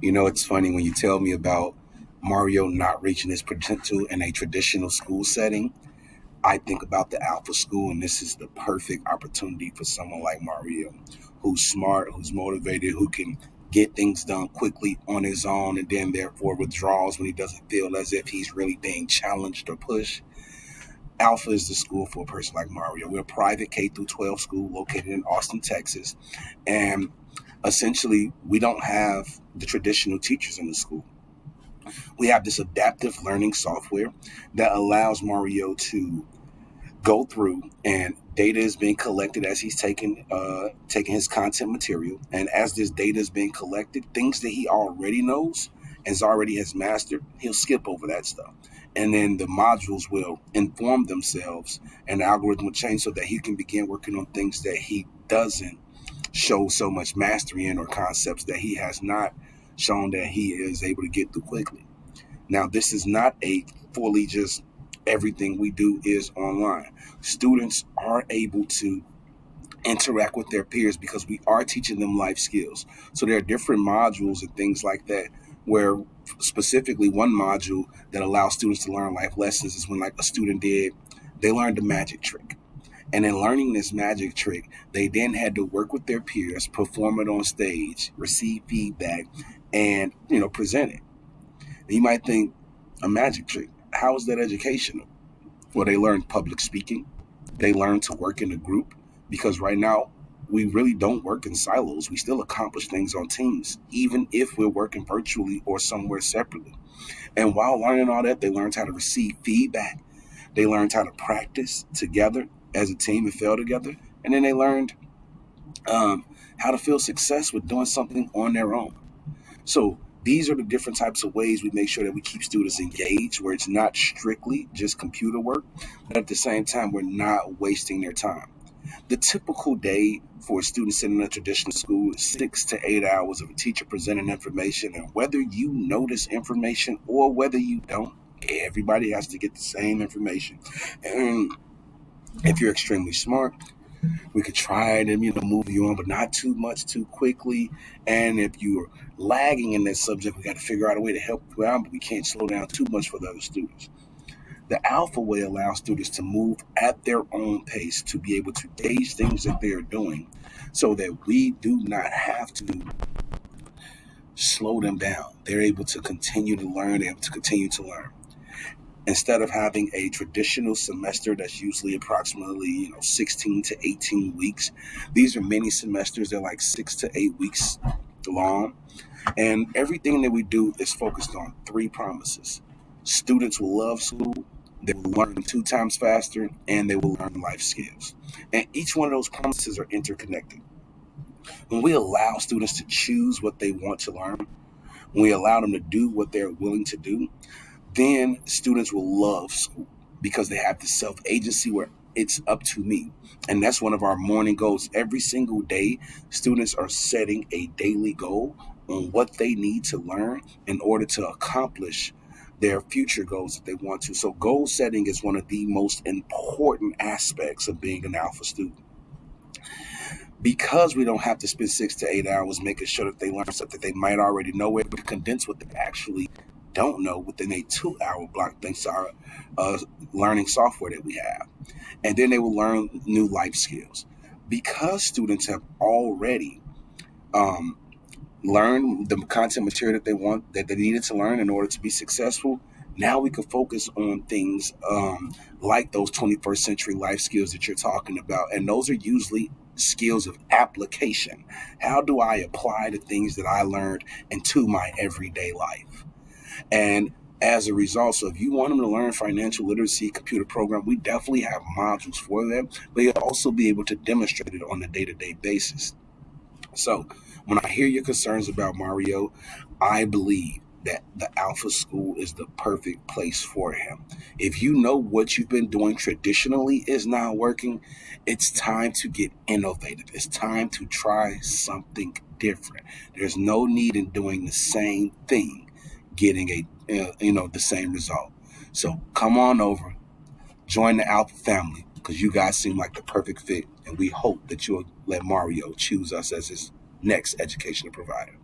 You know, it's funny when you tell me about Mario not reaching his potential in a traditional school setting. I think about the Alpha School, and this is the perfect opportunity for someone like Mario, who's smart, who's motivated, who can get things done quickly on his own, and then therefore withdraws when he doesn't feel as if he's really being challenged or pushed. Alpha is the school for a person like Mario. We're a private K through 12 school located in Austin, Texas, and essentially we don't have the traditional teachers in the school. We have this adaptive learning software that allows Mario to go through, and data is being collected as he's taking his content material, and as this data is being collected, things that he already knows and already has mastered, he'll skip over that stuff, and then the modules will inform themselves and the algorithm will change so that he can begin working on things that he doesn't show so much mastery in, or concepts that he has not shown that he is able to get through quickly. Now, this is not a fully just everything we do is online. Students are able to interact with their peers because we are teaching them life skills. So there are different modules and things like that, where specifically one module that allows students to learn life lessons is when, like, a student they learned a magic trick. And in learning this magic trick, they then had to work with their peers, perform it on stage, receive feedback, and present it. You might think, a magic trick, how is that educational? Well, they learned public speaking. They learned to work in a group, because right now we really don't work in silos. We still accomplish things on teams, even if we're working virtually or somewhere separately. And while learning all that, they learned how to receive feedback. They learned how to practice together as a team and fail together. And then they learned how to feel success with doing something on their own. So these are the different types of ways we make sure that we keep students engaged, where it's not strictly just computer work, but at the same time, we're not wasting their time. The typical day for a student sitting in a traditional school is 6 to 8 hours of a teacher presenting information. And whether you know this information or whether you don't, everybody has to get the same information. And if you're extremely smart, we could try to move you on, but not too much too quickly. And if you're lagging in that subject, we got to figure out a way to help you out, but we can't slow down too much for the other students. The Alpha Way allows students to move at their own pace, to be able to gauge things that they are doing, so that we do not have to slow them down. They're able to continue to learn, they're able to continue to learn. Instead of having a traditional semester that's usually approximately 16 to 18 weeks, these are mini semesters. They're like 6 to 8 weeks long, and everything that we do is focused on three promises. Students will love school, they will learn 2 times faster, and they will learn life skills. And each one of those promises are interconnected. When we allow students to choose what they want to learn, when we allow them to do what they're willing to do, then students will love school, because they have the self-agency where it's up to me. And that's one of our morning goals. Every single day, students are setting a daily goal on what they need to learn in order to accomplish their future goals that they want to. So goal setting is one of the most important aspects of being an Alpha student, because we don't have to spend 6 to 8 hours making sure that they learn stuff that they might already know. We're able to condense what they actually don't know within a 2 hour block, thanks to our learning software that we have. And then they will learn new life skills, because students have already um, learned the content material that they want, that they needed to learn in order to be successful. Now we can focus on things like those 21st century life skills that you're talking about. And those are usually skills of application. How do I apply the things that I learned into my everyday life? And as a result, so if you want them to learn financial literacy, computer program, we definitely have modules for them, but you'll also be able to demonstrate it on a day-to-day basis. So when I hear your concerns about Mario, I believe that the Alpha School is the perfect place for him. If you know what you've been doing traditionally is not working, it's time to get innovative. It's time to try something different. There's no need in doing the same thing, getting the same result. So come on over, join the Alpha family, because you guys seem like the perfect fit, and we hope that you'll let Mario choose us as his next educational provider.